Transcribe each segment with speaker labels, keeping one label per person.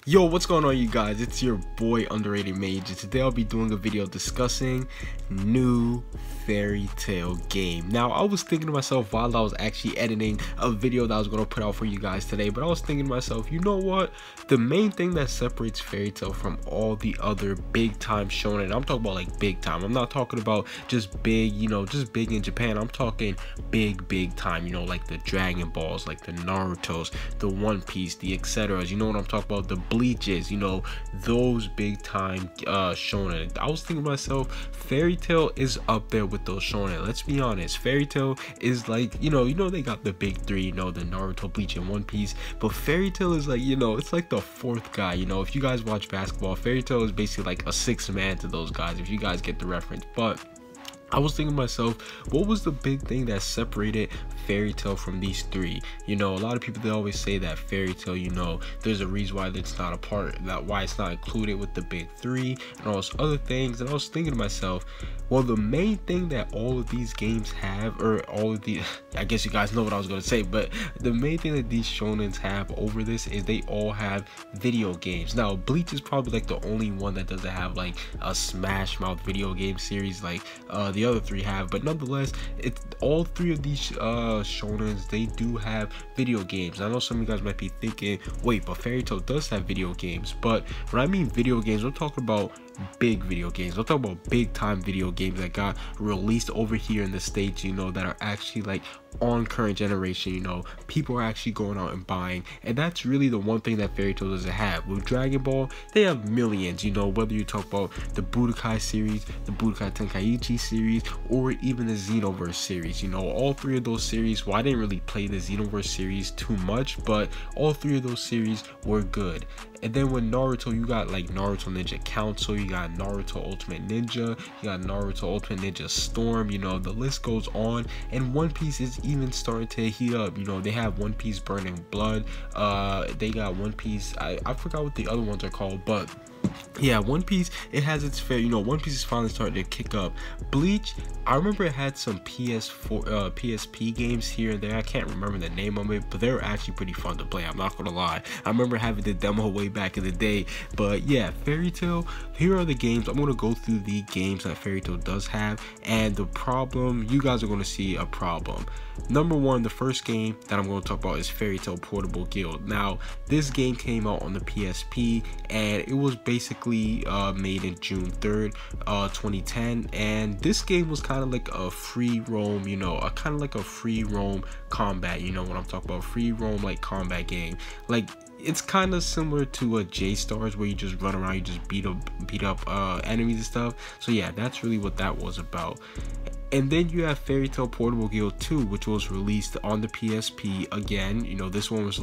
Speaker 1: Yo, what's going on, you guys? It's your boy Underrated Mage, and today I'll be doing a video discussing new Fairy Tail game. Now, I was thinking to myself while I was actually editing a video that I was going to put out for you guys today, but I was thinking to myself, you know what? The main thing that separates Fairy Tail from all the other big time shonen, I'm talking about like big time. I'm not talking about just big, just big in Japan. I'm talking big time, like the Dragon Balls, like the Narutos, the One Piece, the etceteras. You know what I'm talking about? The Bleaches, those big time shonen. I was thinking to myself, Fairy Tail is up there with those shonen. Let's be honest, Fairy Tail is like, they got the big three, the Naruto, Bleach, and One Piece, but Fairy Tail is like, it's like the fourth guy. If you guys watch basketball, Fairy Tail is basically like a sixth man to those guys, if you guys get the reference. But I was thinking to myself, what was the big thing that separated Fairy Tail from these three? A lot of people, they always say that Fairy Tail, there's a reason why it's not a part, why it's not included with the big three and all those other things. And I was thinking to myself, well, the main thing that all of these games have, or all of the, I guess you guys know what I was going to say, but the main thing that these shonens have over this is they all have video games. Now, Bleach is probably like the only one that doesn't have like a Smash Mouth video game series like the other three have, but nonetheless, it's all three of these shonens, they do have video games. I know some of you guys might be thinking, wait, but Fairy Tail does have video games. But when I mean video games, I'm talking about big video games. I'm talking about big time video games that got released over here in the States, that are actually like on current generation. People are actually going out and buying, and that's really the one thing that Fairy Tail doesn't have. With Dragon Ball, they have millions, whether you talk about the Budokai series, the Budokai Tenkaichi series, or even the Xenoverse series. All three of those series, well, I didn't really play the Xenoverse series too much, but all three of those series were good. And then with Naruto, you got like Naruto Ninja Council, you got Naruto Ultimate Ninja, you got Naruto Ultimate Ninja Storm, the list goes on. And One Piece is even starting to heat up. They have One Piece Burning Blood, they got One Piece, I forgot what the other ones are called, but yeah, One Piece, it has its fair, One Piece is finally starting to kick up. Bleach, I remember it had some PSP games here and there. I can't remember the name of it, but they were actually pretty fun to play, I'm not gonna lie. I remember having the demo way back in the day. But yeah, Fairy Tail, here are the games. I'm gonna go through the games that Fairy Tail does have, and the problem, you guys are gonna see a problem. Number one, the first game that I'm going to talk about is Fairy Tail Portable Guild. Now, this game came out on the PSP, and it was basically made in June 3rd, 2010. And this game was kind of like a free roam, kind of like a free roam combat. What I'm talking about, free roam like combat game. Like, it's kind of similar to a J-Stars, where you just run around, you just beat up enemies and stuff. So yeah, that's really what that was about. And then you have Fairy Tail Portable Guild 2, which was released on the PSP again. This one was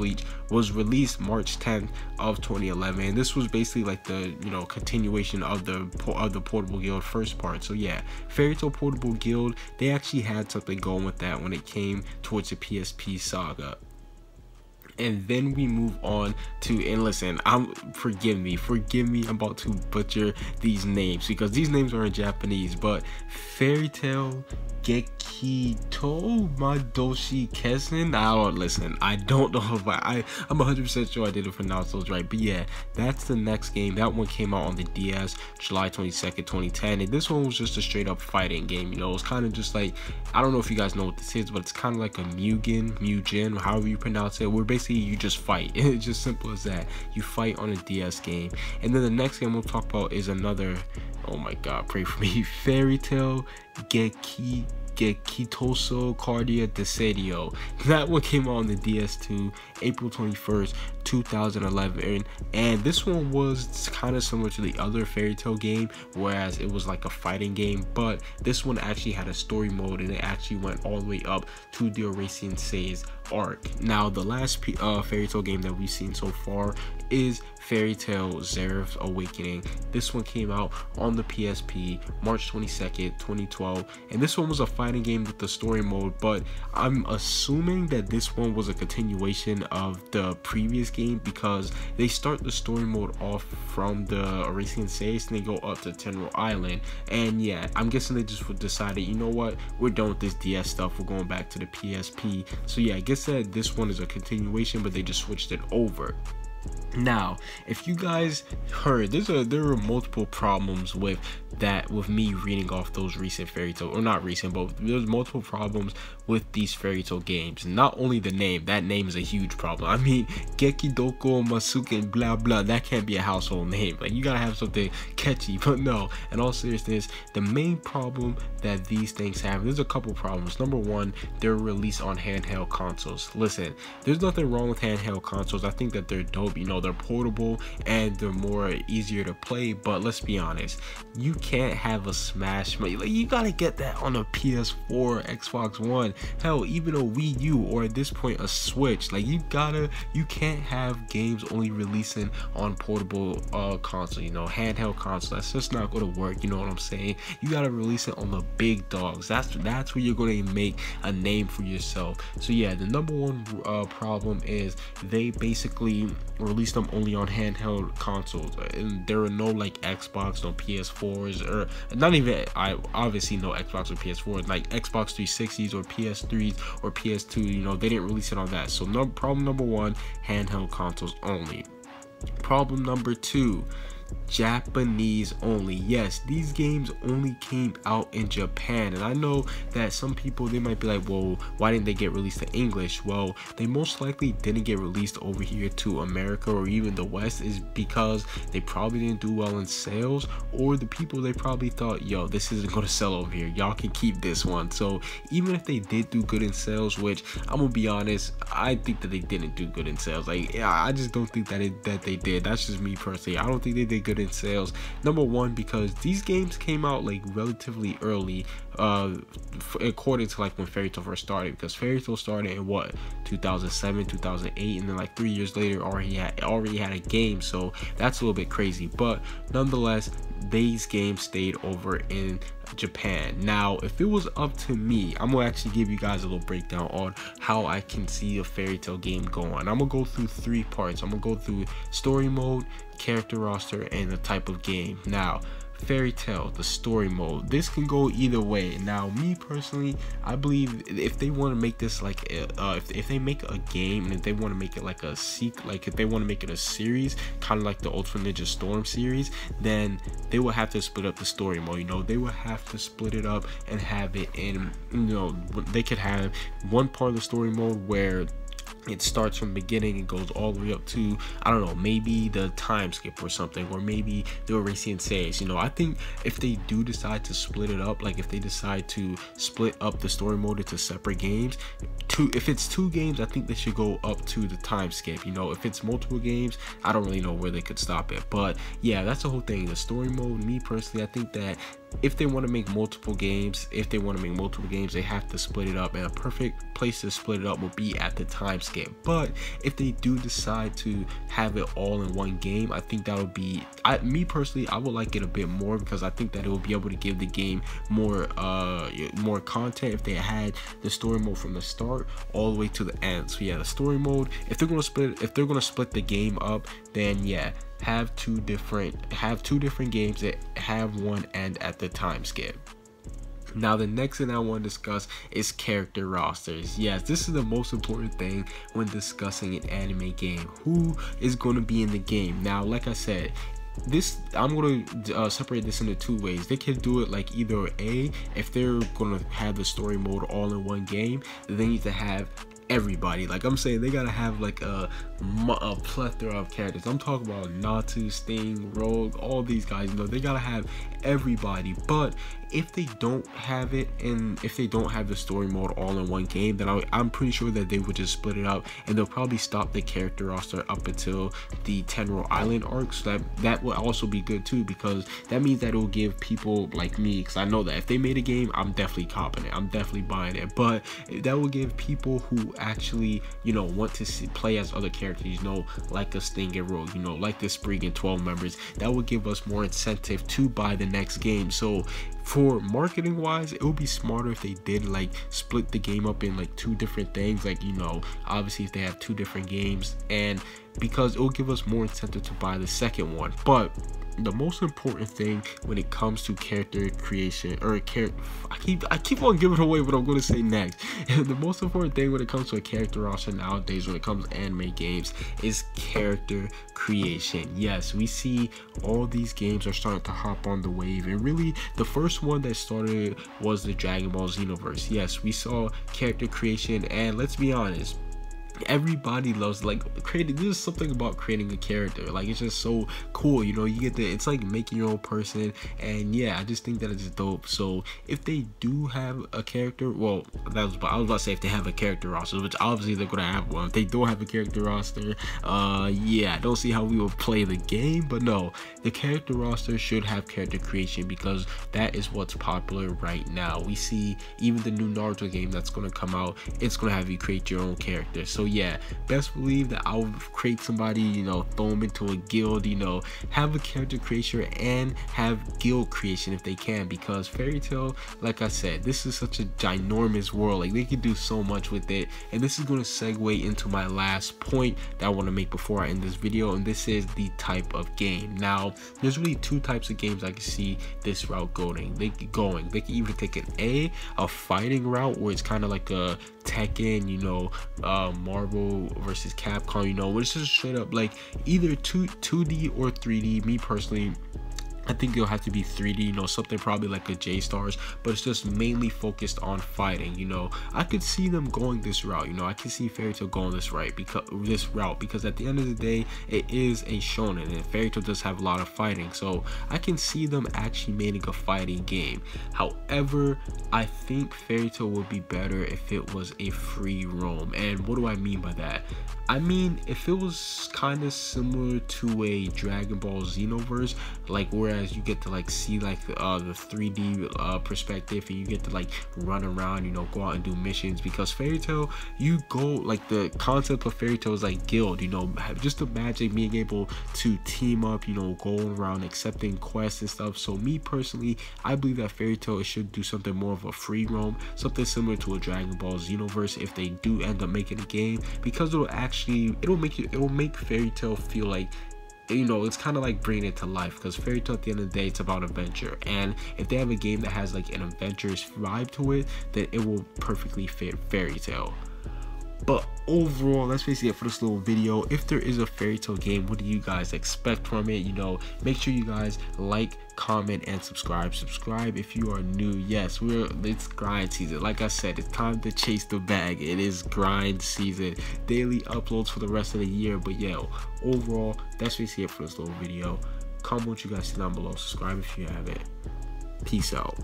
Speaker 1: released March 10th of 2011. And this was basically like the, continuation of the Portable Guild first part. So yeah, Fairy Tail Portable Guild, they actually had something going with that when it came towards the PSP saga. And then we move on to, and listen, forgive me, I'm about to butcher these names because these names are in Japanese, but Fairy Tail Gekito Madoshi Kessen. I don't know if I'm 100% sure I didn't pronounce those right, but yeah, that's the next game. That one came out on the DS July 22nd, 2010, and this one was just a straight up fighting game. It was kind of just like, I don't know if you guys know what this is, but it's kind of like a Mugen, however you pronounce it, where basically you just fight. It's just simple as that. You fight on a DS game. And then the next game we'll talk about is another, oh my god, pray for me, Fairy Tail Gekitoso Cardia Desedio. That one came out on the DS2 April 21st, 2011, and this one was kind of similar to the other Fairy Tail game, whereas it was like a fighting game, but this one actually had a story mode, and it actually went all the way up to the Eurasian Says arc. Now, the last Fairy Tail game that we've seen so far is Fairy Tail Zeraph's Awakening. This one came out on the PSP March 22nd, 2012, and this one was a fighting game with the story mode, but I'm assuming that this one was a continuation of the previous game because they start the story mode off from the Eurasian Says and they go up to Tenro Island. And yeah, I'm guessing they just decided, you know what, we're done with this DS stuff, we're going back to the PSP. So yeah, I guess that this one is a continuation, but they just switched it over. Now, if you guys heard, there are multiple problems with me reading off those recent Fairy Tail, or not recent, but there's multiple problems with these Fairy Tail games. Not only the name, that name is a huge problem. I mean, Gekidoko Masuken blah blah, that can't be a household name. Like, you gotta have something catchy. But no, in all seriousness, the main problem that these things have, there's a couple problems. Number one, they're released on handheld consoles. Listen, there's nothing wrong with handheld consoles. I think that they're dope. You know, they're portable and they're more easier to play. But let's be honest, you can't have a Smash, like, you gotta get that on a PS4, Xbox One, hell, even a Wii U, or at this point a Switch. Like, you can't have games only releasing on portable console, you know, handheld console. That's just not gonna work. You know what I'm saying? You gotta release it on the big dogs. That's where you're gonna make a name for yourself. So yeah, the number one problem is they basically release them only on handheld consoles, and there are no like Xbox, no PS4s, or not even, obviously no Xbox or PS4s, like Xbox 360s or PS3s or PS2. You know, they didn't release it on that. So problem number one, handheld consoles only. Problem number two, Japanese only. Yes, these games only came out in Japan, and I know that some people, they might be like, well, why didn't they get released to English? Well, they most likely didn't get released over here to America or even the West, is because they probably didn't do well in sales, or the people, they probably thought, yo, this isn't gonna sell over here, y'all can keep this one. So even if they did do good in sales, which I'm gonna be honest, I think that they didn't do good in sales. Like, yeah, I just don't think that they did. That's just me personally. I don't think they did good in sales. Number one, because these games came out like relatively early, according to like when Fairy Tail first started, because Fairy Tail started in what, 2007, 2008, and then like 3 years later already had a game. So that's a little bit crazy, but nonetheless, these games stayed over in Japan. Now, if it was up to me, I'm gonna actually give you guys a little breakdown on how I can see a Fairy Tail game going. I'm gonna go through 3 parts. I'm gonna go through story mode, character roster, and the type of game. Now, Fairy Tail, the story mode, this can go either way. Now, me personally, I believe if they want to make this like if they make a game, and if they want to make it like a like if they want to make it a series, kind of like the Ultra Ninja Storm series, then they will have to split up the story mode. You know, they will have to split it up and have it in, you know, they could have one part of the story mode where it starts from the beginning and goes all the way up to, I don't know, maybe the time skip or something, or maybe the Eraserhead says. You know, I think if they do decide to split it up, like if they decide to split up the story mode into separate games, if it's 2 games, I think they should go up to the time skip. You know, if it's multiple games, I don't really know where they could stop it. But yeah, that's the whole thing. The story mode, me personally, I think that if they want to make multiple games, they have to split it up, and a perfect place to split it up will be at the time skip. But if they do decide to have it all in one game, I think that would be, me personally, I would like it a bit more, because I think that it will be able to give the game more content if they had the story mode from the start all the way to the end. So yeah, the story mode, if they're gonna split the game up, then yeah, have two different games that have one end at the time skip. Now, the next thing I want to discuss is character rosters. Yes, this is the most important thing when discussing an anime game. Who is going to be in the game? Now, like I said, I'm going to separate this into 2 ways. They can do it like either A, if they're going to have the story mode all in one game, they need to have everybody. Like I'm saying, they gotta have like a plethora of characters. I'm talking about Natsu, Sting, Rogue, all these guys. You know, they gotta have everybody. But if they don't have it, and if they don't have the story mode all in one game, then I'm pretty sure that they would just split it up, and they'll probably stop the character roster up until the Tenro Island arc. So that will also be good too, because that means that it will give people like me, because I know that if they made a game, I'm definitely copping it, I'm definitely buying it. But that will give people who actually, you know, want to play as other characters, you know, like a Sting and Rogue, you know, like the Sprig and 12 members, that would give us more incentive to buy the next game. So for marketing wise, it would be smarter if they did like split the game up in like 2 different things, like, you know, obviously if they have 2 different games, and because it will give us more incentive to buy the second one. But the most important thing when it comes to character creation, or I keep on giving away what I'm going to say next. The most important thing when it comes to a character roster nowadays, when it comes to anime games, is character creation. Yes, we see all these games are starting to hop on the wave, and really the first one that started was the Dragon Ball Xenoverse. Yes, we saw character creation, and let's be honest, everybody loves creating. There's something about creating a character, like it's just so cool, you know. You get it's like making your own person, and yeah, I just think that it's dope. So if they do have a character, well, I was about to say if they have a character roster, which obviously they're gonna have one. If they don't have a character roster, yeah, I don't see how we will play the game. But no, the character roster should have character creation, because that is what's popular right now. We see even the new Naruto game that's gonna come out, it's gonna have you create your own character. So yeah, best believe that I would create somebody, you know, throw them into a guild, you know, have a character creator and have guild creation if they can, because Fairy Tail, like I said, this is such a ginormous world. Like, they can do so much with it. And this is going to segue into my last point that I want to make before I end this video, and this is the type of game. Now, there's really two types of games I can see this route going. They can either take a fighting route, where it's kind of like a Tekken, you know, Marvel versus Capcom, you know, which is straight up like either 2D or 3D. Me personally, I think it'll have to be 3D, you know, something probably like a J-Stars, but it's just mainly focused on fighting, you know. I could see them going this route, you know. I can see Fairy Tail going this route because at the end of the day, it is a shonen, and Fairy Tail does have a lot of fighting, so I can see them actually making a fighting game. However, I think Fairy Tail would be better if it was a free roam. And what do I mean by that? I mean, if it was kind of similar to a Dragon Ball Xenoverse, like whereas you get to like see like the 3D perspective, and you get to like run around, you know, go out and do missions. Because Fairy Tail, you go, like, the concept of Fairy Tail is like guild, you know. Just imagine being able to team up, you know, going around accepting quests and stuff. So me personally, I believe that Fairy Tail should do something more of a free roam, something similar to a Dragon Ball Xenoverse if they do end up making a game, because it'll make Fairy Tail feel like, you know, it's kind of like bringing it to life, because Fairy Tail at the end of the day, it's about adventure. And if they have a game that has like an adventurous vibe to it, then it will perfectly fit Fairy Tail. But overall, that's basically it for this little video. If there is a Fairy Tail game, what do you guys expect from it? You know, make sure you guys like, comment, and subscribe if you are new. Yes, it's grind season. Like I said, it's time to chase the bag. It is grind season. Daily uploads for the rest of the year. But yeah, overall, that's basically it for this little video. Comment what you guys see down below. Subscribe if you haven't. Peace out.